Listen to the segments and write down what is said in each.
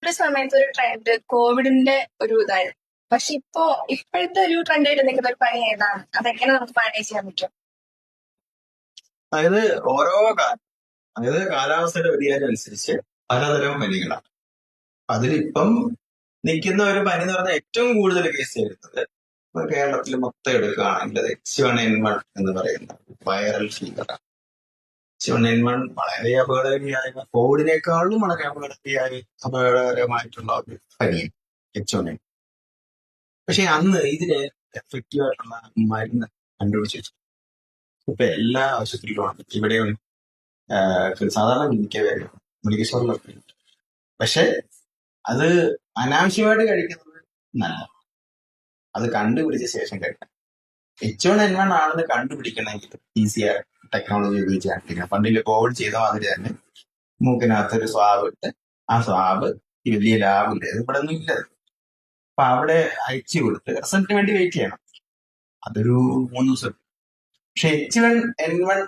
ഒരു സമയത്ത് ഒരു ട്രെൻഡ് കോവിഡിന്റെ ഒരു ഇതായിരുന്നു. പക്ഷെ ഇപ്പോഴത്തെ ഒരു ട്രെൻഡായിട്ട് നിൽക്കുന്ന ഒരു പനി ഏതാണ്? അതെങ്ങനെ നമുക്ക് മാനേജ് ചെയ്യാൻ പറ്റും? അതായത് ഓരോ കാലാവസ്ഥയുടെ വ്യതിയാനം അനുസരിച്ച് പലതരം പനികളാണ്. അതിലിപ്പം നിൽക്കുന്ന ഒരു പനി എന്ന് പറഞ്ഞാൽ ഏറ്റവും കൂടുതൽ കേസ് വരുന്നത് ഇപ്പൊ കേരളത്തിൽ മൊത്തം എടുക്കുകയാണെങ്കിൽ അത് H1N1 എന്ന് പറയുന്ന വൈറൽ ഫീവറാണ്. H1N1 വളരെ അപകടകാരിയായ കോവിഡിനേക്കാളും വളരെ അപകടകരമായിട്ടുള്ള ഒരു പനിയാണ് H1N1. പക്ഷെ അന്ന് ഇതിന് എഫക്റ്റീവ് ആയിട്ടുള്ള മരുന്ന് കണ്ടുപിടിച്ചു വെച്ചു. ഇപ്പൊ എല്ലാ ആശുപത്രിയിലും ഇവിടെ സാധാരണ മെഡിക്കൽ സ്റ്റോറിലൊക്കെ ഉണ്ട്. പക്ഷെ അത് അനാവശ്യമായിട്ട് കഴിക്കുന്നത് നല്ല, അത് കണ്ടുപിടിച്ച ശേഷം കഴിക്കണം. H1N1 ആണെന്ന് കണ്ടുപിടിക്കണമെങ്കിൽ ഈസിയായ ടെക്നോളജി ഉപയോഗിച്ചാണ്. പണ്ടില് കോവിഡ് ചെയ്ത മാതിരി തന്നെ മൂക്കിനകത്തൊരു സ്വാബ് ഇട്ട് ആ സ്വാബ് ഈ വലിയ ലാബില്ല, ഇവിടെ ഒന്നും ഇല്ല. അപ്പൊ അവിടെ അയച്ചു കൊടുത്ത് റിസൾട്ടിന് വേണ്ടി വെയിറ്റ് ചെയ്യണം. അതൊരു 3 ദിവസം. പക്ഷെ H1N1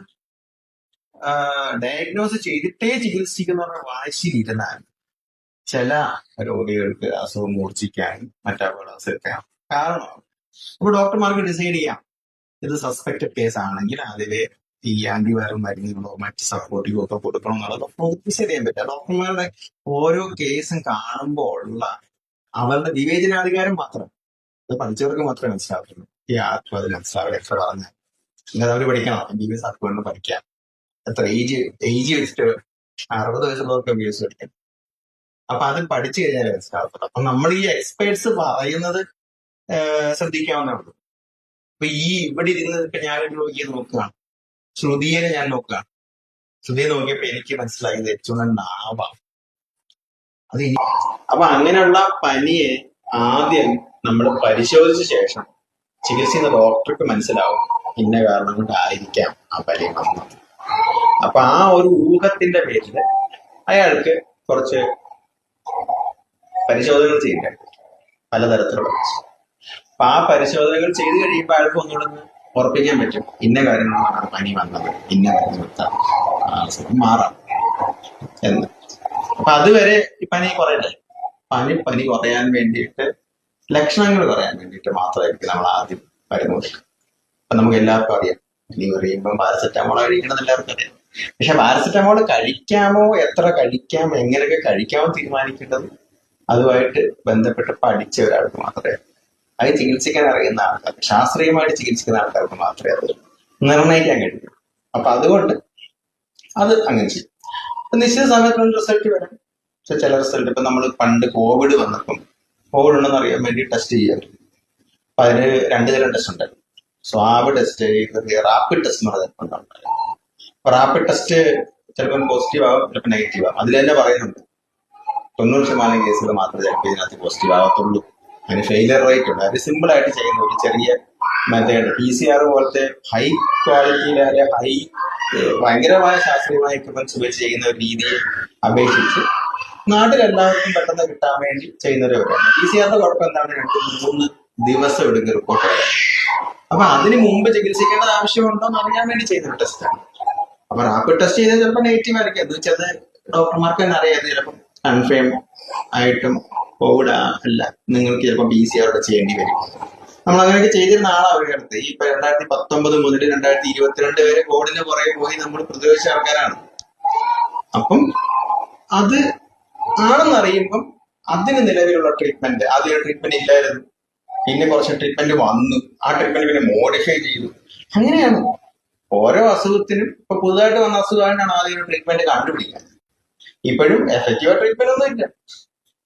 ഡയഗ്നോസ് ചെയ്തിട്ടേ ചികിത്സിക്കുന്നവരുടെ വാശിയിലിരുന്നാൽ ചില രോഗികൾക്ക് അസുഖം മൂർച്ഛിക്കാനും മറ്റപകടം കാരണമാകും. അപ്പൊ ഡോക്ടർമാർക്ക് ഡിസൈഡ് ചെയ്യാം ഇത് സസ്പെക്റ്റഡ് കേസ് ആണെങ്കിൽ അതിലെ ഈ ആന്റിവൈറൽ മരുന്നുകളോ മറ്റ് സപ്പോർട്ടീവോ ഒക്കെ കൊടുക്കണം എന്നുള്ളത് ഡോക്ടർക്ക് ഡിസൈഡ് ചെയ്യാൻ പറ്റുക. ഡോക്ടർമാരുടെ ഓരോ കേസും കാണുമ്പോൾ ഉള്ള അവരുടെ വിവേചനാധികാരം മാത്രം അത് പഠിച്ചവർക്ക് മാത്രമേ മനസ്സിലാവുള്ളൂ. ഈ ആർക്കും അതിൽ മനസ്സിലാവില്ല. എത്ര പറഞ്ഞാൽ ഇങ്ങനെ അവർ പഠിക്കണം, MBBS ആർക്ക് വേണം പഠിക്കാം. എത്ര ഏജ് വെച്ചിട്ട് 60 വയസ്സുള്ളവർക്ക് MBBS പഠിക്കാം. അപ്പൊ അത് പഠിച്ചു കഴിഞ്ഞാൽ മനസ്സിലാവത്തുള്ളൂ. അപ്പൊ നമ്മൾ ഈ എക്സ്പേർട്സ് പറയുന്നത് ശ്രദ്ധിക്കാവുന്നേ ഉള്ളൂ. ഇപ്പൊ ഇവിടെ ഇരുന്ന് ഇപ്പൊ ഞാനൊരു രോഗിയെ നോക്കുകയാണ്, ശ്രുതിയെ ഞാൻ നോക്കുകയാണ്. ശ്രുതിയെ നോക്കിയപ്പോ എനിക്ക് മനസ്സിലായത് H1N1 അത് അപ്പൊ അങ്ങനെയുള്ള പനിയെ ആദ്യം നമ്മൾ പരിശോധിച്ച ശേഷം ചികിത്സിക്കുന്ന ഡോക്ടർക്ക് മനസ്സിലാവും ഇന്ന കാരണം കൊണ്ടായിരിക്കാം ആ പനി വന്നത്. അപ്പൊ ആ ഒരു ഊഹത്തിന്റെ പേരിൽ അയാൾക്ക് കുറച്ച് പരിശോധനകൾ ചെയ്യാൻ പലതരത്തിലുള്ള. അപ്പൊ ആ പരിശോധനകൾ ചെയ്ത് കഴിയുമ്പോൾ അയാൾക്ക് ഒന്നുകൂടെ ഉറപ്പിക്കാൻ പറ്റും ഇന്ന കാര്യങ്ങളാണ് പനി വന്നത്, ഇന്ന മരുന്ന് കൊടുത്താൽ മാറാം എന്ന്. അപ്പൊ അതുവരെ ഈ പനി കുറയണ്ടേ. പനി കുറയാൻ വേണ്ടിയിട്ട്, ലക്ഷണങ്ങൾ കുറയാൻ വേണ്ടിയിട്ട് മാത്രമായിരിക്കും നമ്മൾ ആദ്യം മരുന്ന് കൊടുക്കുക. അപ്പൊ നമുക്ക് എല്ലാവർക്കും അറിയാം, പനി പറയുമ്പോൾ പാരസെറ്റമോൾ കഴിക്കണമെന്ന് എല്ലാവർക്കും അറിയാം. പക്ഷെ പാരസെറ്റമോൾ കഴിക്കാമോ, എത്ര കഴിക്കാം, എങ്ങനെയൊക്കെ കഴിക്കാമോ തീരുമാനിക്കേണ്ടത് അതുമായിട്ട് ബന്ധപ്പെട്ട് പഠിച്ച ഒരാൾക്ക് മാത്രമേ, അത് ചികിത്സിക്കാൻ അറിയുന്ന ആൾക്കാർക്ക്, ശാസ്ത്രീയമായിട്ട് ചികിത്സിക്കുന്ന ആൾക്കാർക്ക് മാത്രമേ അത് നിർണ്ണയിക്കാൻ കഴിയൂ. അപ്പൊ അതുകൊണ്ട് അത് അങ്ങനെ ചെയ്യും. നിശ്ചിത സമയത്തിനുള്ള റിസൾട്ട് വരാം. പക്ഷെ ചില റിസൾട്ട് ഇപ്പൊ നമ്മൾ പണ്ട് കോവിഡ് വന്നപ്പം കോവിഡ് ഉണ്ടെന്ന് അറിയാൻ വേണ്ടി ടെസ്റ്റ് ചെയ്യാറുണ്ട്. അപ്പൊ അതിന് 2 തരം ടെസ്റ്റ് ഉണ്ട്. സ്വാബ് ടെസ്റ്റ്, റാപ്പിഡ് ടെസ്റ്റ് എന്ന് പറഞ്ഞിട്ടുണ്ടാവും. അപ്പൊ റാപ്പിഡ് ടെസ്റ്റ് ചിലപ്പോൾ പോസിറ്റീവ് ആവും, ചിലപ്പോൾ നെഗറ്റീവ് ആവും. അതിൽ തന്നെ പറയുന്നുണ്ട് 90% കേസുകൾ മാത്രമേ ചിലപ്പോൾ ഇതിനകത്ത് പോസിറ്റീവ് ആവത്തുള്ളൂ. അതിന് ഫെയിലിയർ റേറ്റ് ഉണ്ട്. അത് സിമ്പിൾ ആയിട്ട് ചെയ്യുന്ന ഒരു ചെറിയ മെത്തേഡ്, PCR പോലത്തെ ഹൈ ക്വാളിറ്റിയിലെ ഭയങ്കരമായ ശാസ്ത്രീയമായ എക്യുപ്മെന്റ്സ് ഉപയോഗിച്ച് ചെയ്യുന്ന ഒരു രീതിയെ അപേക്ഷിച്ച് നാട്ടിലെല്ലാവർക്കും പെട്ടെന്ന് കിട്ടാൻ വേണ്ടി ചെയ്യുന്നൊരു പരിപാടിയാണ്. PCR കുഴപ്പം എന്താണ്, 2-3 ദിവസം എടുക്കും റിപ്പോർട്ട് വരാൻ. അപ്പൊ അതിന് മുമ്പ് ചികിത്സിക്കേണ്ടത് ആവശ്യമുണ്ടോ എന്ന് അറിയാൻ വേണ്ടി ചെയ്യുന്നൊരു ടെസ്റ്റാണ്. അപ്പൊ റാപ്പിഡ് ടെസ്റ്റ് ചെയ്താൽ ചിലപ്പോൾ നെഗറ്റീവ് ആയിരിക്കും. എന്ന് വെച്ചാൽ ഡോക്ടർമാർക്ക് തന്നെ അറിയാം ചിലപ്പോൾ കൺഫേം ആയിട്ടും കോവിഡ് അല്ല, നിങ്ങൾക്ക് ചിലപ്പോൾ PCR ചെയ്യേണ്ടി വരും. നമ്മൾ അങ്ങനെയൊക്കെ ചെയ്തിരുന്ന ആളാണ് അടുത്ത്. ഈ 2019 മുതൽ 2022 വരെ കോവിഡിന് പുറകെ പോയി നമ്മൾ പ്രതിരോധിച്ച ആൾക്കാരാണ്. അപ്പം അത് ആണെന്നറിയുമ്പം അതിന് നിലവിലുള്ള ട്രീറ്റ്മെന്റ്, ആദ്യം ട്രീറ്റ്മെന്റ് ഇല്ലായിരുന്നു, പിന്നെ കുറച്ച് ട്രീറ്റ്മെന്റ് വന്നു, ആ ട്രീറ്റ്മെന്റ് പിന്നെ മോഡിഫൈ ചെയ്തു. അങ്ങനെയാണ് ഓരോ അസുഖത്തിനും. ഇപ്പൊ പുതുതായിട്ട് വന്ന അസുഖമായിട്ടാണ് ആദ്യം ട്രീറ്റ്മെന്റ് കണ്ടുപിടിക്കുന്നത്. ഇപ്പോഴും എഫക്റ്റീവ് ട്രീറ്റ്മെന്റ് ഒന്നും ഇല്ല.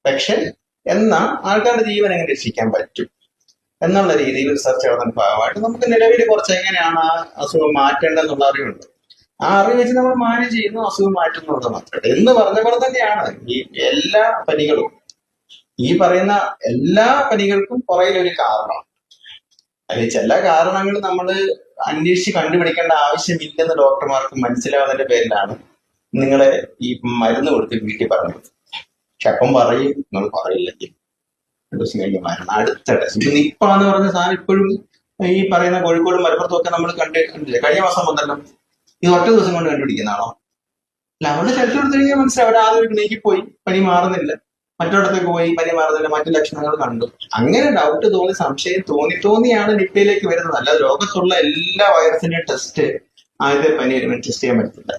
പക്ഷെ എന്നാൽ ആൾക്കാരുടെ ജീവൻ എങ്ങനെ രക്ഷിക്കാൻ പറ്റും എന്നുള്ള രീതിയിൽ റിസർച്ച് നടത്തുന്ന ഭാഗമായിട്ട് നമുക്ക് നിലവിൽ കുറച്ച് എങ്ങനെയാണ് ആ അസുഖം മാറ്റേണ്ടതെന്നുള്ള അറിവുണ്ട്. ആ അറിവ് വെച്ച് നമ്മൾ മാനേജ് ചെയ്യുന്നു, അസുഖം മാറ്റുന്നുള്ളത് മാത്രമേ. എന്ന് പറഞ്ഞ പോലെ തന്നെയാണ് ഈ എല്ലാ പനികളും. ഈ പറയുന്ന എല്ലാ പനികൾക്കും പുറകിലൊരു കാരണമാണ്. അതിൽ ചില കാരണങ്ങൾ നമ്മൾ അന്വേഷിച്ച് കണ്ടുപിടിക്കേണ്ട ആവശ്യമില്ലെന്ന് ഡോക്ടർമാർക്ക് മനസ്സിലാവുന്നതിന്റെ പേരിലാണ് നിങ്ങളെ ഈ മരുന്ന് കൊടുത്ത് വീട്ടിൽ പറഞ്ഞത്. പക്ഷെ അപ്പം പറയും നിങ്ങൾ പറയില്ലെങ്കിൽ 2 ദിവസം കഴിഞ്ഞ് മരണം. അടുത്ത ടെസ്റ്റ് നിപ്പ എന്ന് പറഞ്ഞ സാധനം ഇപ്പോഴും ഈ പറയുന്ന കോഴിക്കോട് മലപ്പുറത്തും ഒക്കെ നമ്മൾ കണ്ടിട്ടില്ല. കഴിഞ്ഞ മാസം വന്നല്ലോ. ഇത് ഒറ്റ ദിവസം കൊണ്ട് കണ്ടുപിടിക്കുന്നതാണോ? അല്ല, അവരുടെ ടെസ്റ്റ് എടുത്തു കഴിഞ്ഞാൽ മനസ്സിലാവും. അവിടെ ആദ്യം നീക്കി പോയി, പനി മാറുന്നില്ല, മറ്റൊരിടത്തേക്ക് പോയി പനി മാറുന്നില്ല, മറ്റു ലക്ഷണങ്ങൾ കണ്ടു. അങ്ങനെ ഡൗട്ട് തോന്നി, സംശയം തോന്നിയാണ് നിപ്പയിലേക്ക് വരുന്നത്. അല്ലാതെ ലോകത്തുള്ള എല്ലാ വൈറസിന്റെയും ടെസ്റ്റ് ആദ്യത്തെ പനി ടെസ്റ്റ് ചെയ്യാൻ പറ്റില്ല.